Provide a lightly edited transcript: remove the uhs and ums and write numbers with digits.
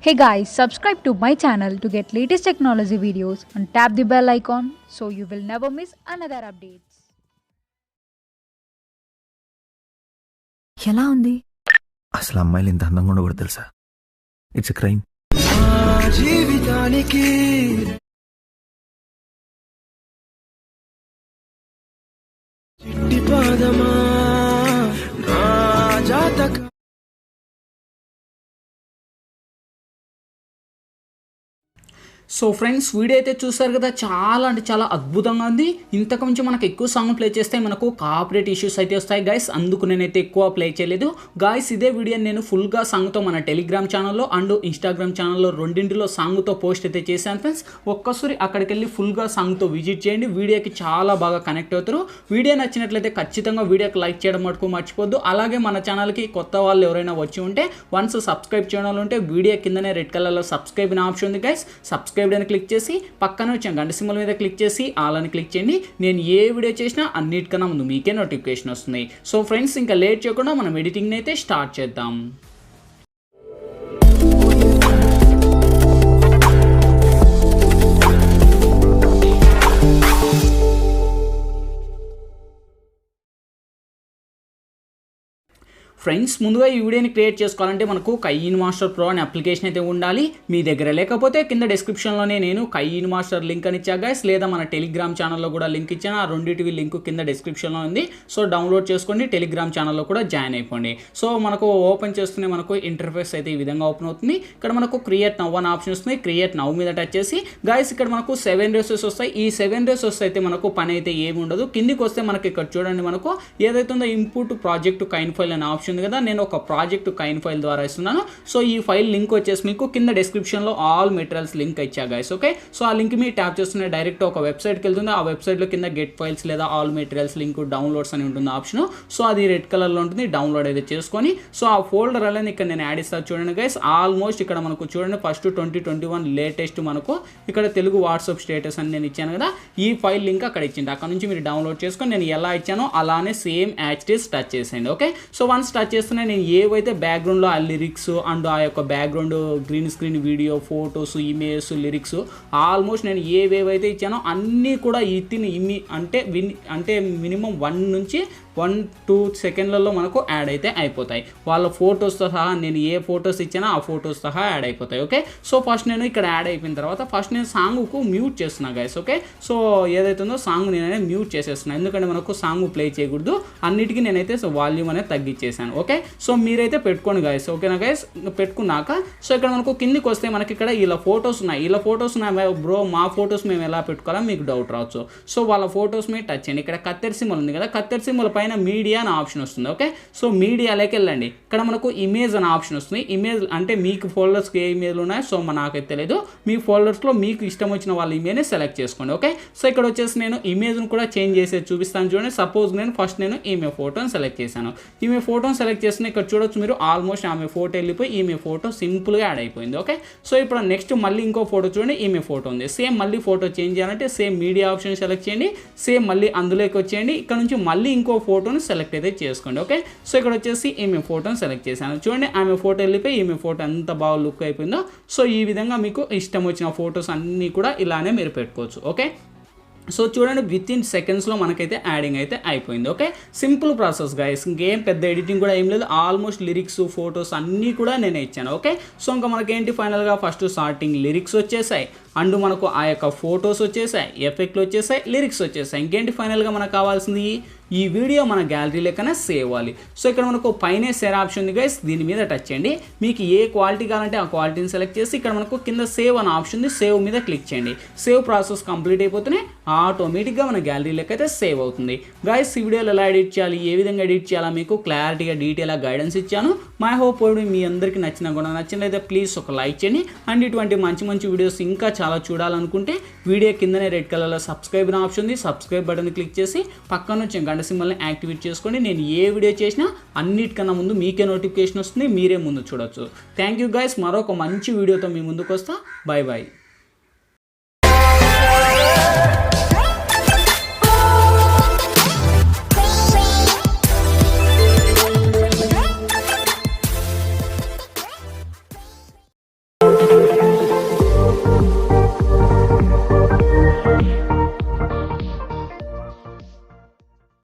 Hey guys, subscribe to my channel to get latest technology videos and tap the bell icon so you will never miss another updates. ఎలా ఉంది? అసలు అమ్మాయిలు ఇంత అందంగా ఉండకూడదు తెలుసా? It's a crime. జీవితానికి చిట్టి పాదమా నా జాతక. సో ఫ్రెండ్స్, వీడియో అయితే చూసారు కదా, చాలా అంటే చాలా అద్భుతంగా ఉంది. ఇంతకు మించి మనకు ఎక్కువ సాంగ్ ప్లే చేస్తే మనకు కాపీరైట్ ఇష్యూస్ అయితే వస్తాయి గైస్. అందుకు నేనైతే ఎక్కువ ప్లే చేయలేదు గాయస్. ఇదే వీడియో నేను ఫుల్గా సాంగ్తో మన టెలిగ్రామ్ ఛానల్లో అండ్ ఇన్స్టాగ్రామ్ ఛానల్లో రెండింటిలో సాంగ్తో పోస్ట్ అయితే చేశాను ఫ్రెండ్స్. ఒక్కసారి అక్కడికి వెళ్ళి ఫుల్గా సాంగ్తో విజిట్ చేయండి. వీడియోకి చాలా బాగా కనెక్ట్ అవుతారు. వీడియో నచ్చినట్లయితే ఖచ్చితంగా వీడియోకి లైక్ చేయడం మటుకు మర్చిపోద్దు. అలాగే మన ఛానల్కి కొత్త వాళ్ళు ఎవరైనా వచ్చి ఉంటే వన్స్ సబ్స్క్రైబ్ చేయడం ఉంటే వీడియో కిందనే రెడ్ కలర్లో సబ్స్క్రైబ్ అనే ఆప్షన్ ఉంది గైస్. సబ్స్క్రైబ్ అని క్లిక్ చేసి పక్కన వచ్చే గంట సింబల్ మీద క్లిక్ చేసి ఆల్ అని క్లిక్ చేయండి. నేను ఏ వీడియో చేసినా అన్నిటికన్నా ముందు మీకే నోటిఫికేషన్ వస్తుంది. సో ఫ్రెండ్స్, ఇంకా లేట్ చేయకుండా మనం ఎడిటింగ్ అయితే స్టార్ట్ చేద్దాం. ఫ్రెండ్స్, ముందుగా ఈ వీడియోని క్రియేట్ చేసుకోవాలంటే మనకు kinemaster pro అనే అప్లికేషన్ అయితే ఉండాలి. మీ దగ్గర లేకపోతే కింద డిస్క్రిప్షన్లోనే నేను kinemaster లింక్ అని ఇచ్చా గైస్, లేదా మన టెలిగ్రామ్ ఛానల్లో కూడా లింక్ ఇచ్చాను. ఆ రెండింటివి లింక్ కింద డిస్క్రిప్షన్లో ఉంది. సో డౌన్లోడ్ చేసుకోండి, టెలిగ్రామ్ ఛానల్లో కూడా జాయిన్ అయిపోండి. సో మనకు ఓపెన్ చేస్తూనే మనకు ఇంటర్ఫేస్ అయితే ఈ విధంగా ఓపెన్ అవుతుంది. ఇక్కడ మనకు క్రియేట్ నవ్ అనే ఆప్షన్ వస్తుంది. క్రియేట్ నవ్ మీద టచ్ చేసి గైస్ ఇక్కడ మనకు 7 రేసెస్ వస్తాయి. ఈ 7 రేసెస్ అయితే మనకు పని అయితే ఏమి ఉండదు. కిందికి వస్తే మనకి ఇక్కడ చూడండి, మనకు ఏదైతే ఉందో ఇన్పుట్ ప్రాజెక్ట్ కైన్ ఫైల్ అనే ఆప్షన్ కదా, నేను ఒక ప్రాజెక్ట్ కైన్ ఫైల్ ద్వారా ఇస్తున్నాను. సో ఈ ఫైల్ లింక్ వచ్చేసి మీకు కింద డిస్క్రిప్షన్లో ఆల్ మెటీరియల్స్ లింక్ ఇచ్చా గైస్. ఓకే, సో ఆ లింక్ మీ ట్యాప్ చేస్తున్న డైరెక్ట్ ఒక వెబ్సైట్కి వెళ్తుంది. ఆ వెబ్సైట్లో కింద గెట్ ఫైల్స్ లేదా ఆల్ మెటీరియల్స్ లింక్ డౌన్లోడ్స్ అని ఉంటుంది ఆప్షన్. సో అది రెడ్ కలర్లో ఉంటుంది. డౌన్లోడ్ అయితే చేసుకొని సో ఆ ఫోల్డర్ అనేది ఇక్కడ నేను యాడ్ ఇస్తాను చూడండి గైస్. ఆల్మోస్ట్ ఇక్కడ మనకు చూడండి ఫస్ట్ 2021 లేటెస్ట్ మనకు ఇక్కడ తెలుగు వాట్సాప్ స్టేటస్ అని నేను ఇచ్చాను కదా, ఈ ఫైల్ లింక్ అక్కడ ఇచ్చింది. అక్కడ నుంచి మీరు డౌన్లోడ్ చేసుకొని నేను ఎలా ఇచ్చానో అలానే same as it is touch చేసేయండి. ఓకే, సో వన్స్ టచ్ చేస్తూనే నేను ఏవైతే బ్యాక్గ్రౌండ్లో ఆ లిరిక్స్ అండ్ ఆ యొక్క background green screen video photos images lyrics almost నేను ఏవేవైతే ఇచ్చానో అన్నీ కూడా అంటే మినిమం 1 నుంచి 1-2 సెకండ్లలో మనకు యాడ్ అయితే అయిపోతాయి. వాళ్ళ ఫొటోస్తో సహా నేను ఏ ఫొటోస్ ఇచ్చానో ఆ ఫొటోస్ సహా యాడ్ అయిపోతాయి. ఓకే, సో ఫస్ట్ నేను ఇక్కడ యాడ్ అయిపోయిన తర్వాత ఫస్ట్ నేను సాంగ్కు మ్యూట్ చేస్తున్నా గైస్. ఓకే, సో ఏదైతే ఉందో సాంగ్ నేనైతే మ్యూట్ చేసేస్తున్నాను, ఎందుకంటే మనకు సాంగ్ ప్లే చేయకూడదు. అన్నిటికీ నేనైతే వాల్యూమ్ అనేది తగ్గించేసాను. ఓకే, సో మీరైతే పెట్టుకోండి గైస్. ఓకేనా గైస్, పెట్టుకున్నాక సో ఇక్కడ మనకు కిందికి వస్తే మనకి ఇక్కడ ఇలా ఫొటోస్ ఉన్నాయి. ఇలా ఫొటోస్ ఉన్నాయి బ్రో, మా ఫొటోస్ మేము ఎలా పెట్టుకోవాలో మీకు డౌట్ రావచ్చు. సో వాళ్ళ ఫొటోస్ మీద టచ్ చేయండి. ఇక్కడ కత్తెర సింబల్ ఉంది కదా, కత్తెర సింబల్ పైన మీడియా అనే ఆప్షన్ వస్తుంది. ఓకే, సో మీడియాలోకి వెళ్ళండి. ఇక్కడ మనకు ఇమేజ్ అనే ఆప్షన్ వస్తుంది. ఇమేజ్ అంటే మీకు ఫోల్డర్స్కి ఏ ఇమేజ్లు ఉన్నాయో సో నాకైతే తెలియదు. మీ ఫోల్డర్స్లో మీకు ఇష్టం వచ్చిన వాళ్ళ ఇమేజ్ని సెలెక్ట్ చేసుకోండి. ఓకే, సో ఇక్కడ వచ్చేసి నేను ఇమేజ్ను కూడా చేంజ్ చేసేది చూపిస్తాను చూడండి. సపోజ్ నేను ఈమె ఫోటోని సెలెక్ట్ చేశాను. ఈమె ఫోటోని సెలెక్ట్ చేసిన ఇక్కడ చూడొచ్చు మీరు, ఆల్మోస్ట్ ఆమె ఫోటో వెళ్ళిపోయి ఈమె ఫోటో సింపుల్గా యాడ్ అయిపోయింది. ఓకే, సో ఇప్పుడు నెక్స్ట్ మళ్ళీ ఇంకో ఫోటో చూడండి, ఈమె ఫోటో ఉంది. సేమ్ మళ్ళీ ఫోటో చేంజ్ చేయాలంటే సేమ్ మీడియా ఆప్షన్ సెలెక్ట్ చేయండి. సేమ్ మళ్ళీ అందులోకి వచ్చేయండి. ఇక్కడ నుంచి మళ్ళీ ఇంకో ఫోటోని సెలెక్ట్ అయితే చేసుకోండి. ఓకే, సో ఇక్కడ వచ్చేసి ఈమె ఫోటోని సెలెక్ట్ చేశాను చూడండి. ఆమె ఫోటో వెళ్ళిపోయి ఈమె ఫోటో ఎంత బాగా లుక్ అయిపోయిందో. సో ఈ విధంగా మీకు ఇష్టం వచ్చిన ఫొటోస్ అన్నీ కూడా ఇలానే మీరు పెట్టుకోవచ్చు. ఓకే, సో చూడండి విత్ ఇన్ సెకండ్స్లో మనకైతే యాడింగ్ అయితే అయిపోయింది. ఓకే, సింపుల్ ప్రాసెస్ గైస్, ఇంకేం పెద్ద ఎడిటింగ్ కూడా ఏం లేదు. ఆల్మోస్ట్ లిరిక్స్ ఫొటోస్ అన్నీ కూడా నేనే ఇచ్చాను. ఓకే, సో ఇంకా మనకేంటి ఫైనల్గా ఫస్ట్ స్టార్టింగ్ లిరిక్స్ వచ్చేసాయి అండ్ మనకు ఆ యొక్క ఫొటోస్ వచ్చేసాయి, ఎఫెక్ట్లు వచ్చేసాయి, లిరిక్స్ వచ్చేసాయి. ఇంకేంటి ఫైనల్గా మనకు కావాల్సింది ఈ వీడియో మన గ్యాలరీ లెక్కన సేవ్ అవ్వాలి. సో ఇక్కడ మనకు పైన షేర్ ఆప్షన్ ఉంది గైస్, దీని మీద టచ్ చేయండి. మీకు ఏ క్వాలిటీ కావాలంటే ఆ క్వాలిటీని సెలెక్ట్ చేసి ఇక్కడ మనకు కింద సేవ్ అనే ఆప్షన్ ఉంది, సేవ్ మీద క్లిక్ చేయండి. సేవ్ ప్రాసెస్ కంప్లీట్ అయిపోతేనే ఆటోమేటిక్గా మన గ్యాలరీ లెక్క అయితే సేవ్ అవుతుంది. గైస్, ఈ వీడియోలో ఎలా ఎడిట్ చేయాలి, ఏ విధంగా ఎడిట్ చేయాలా మీకు క్లారిటీగా డీటెయిల్గా గైడెన్స్ ఇచ్చాను. మై హోప్ మీ అందరికీ నచ్చినట్లయితే ప్లీజ్ ఒక లైక్ చేయండి. అండ్ ఇటువంటి మంచి మంచి వీడియోస్ ఇంకా చాలా చూడాలనుకుంటే వీడియో కిందనే రెడ్ కలర్లో సబ్స్క్రైబ్ అనే ఆప్షన్ ఉంది. సబ్స్క్రైబ్ బటన్ క్లిక్ చేసి పక్కన వచ్చే గంట సింబల్ని యాక్టివేట్ చేసుకోండి. నేను ఏ వీడియో చేసినా అన్నిటికన్నా ముందు మీకే నోటిఫికేషన్ వస్తుంది, మీరే ముందు చూడొచ్చు. థ్యాంక్ యూ గైస్, మరొక మంచి వీడియోతో మీ ముందుకు వస్తా. Bye bye.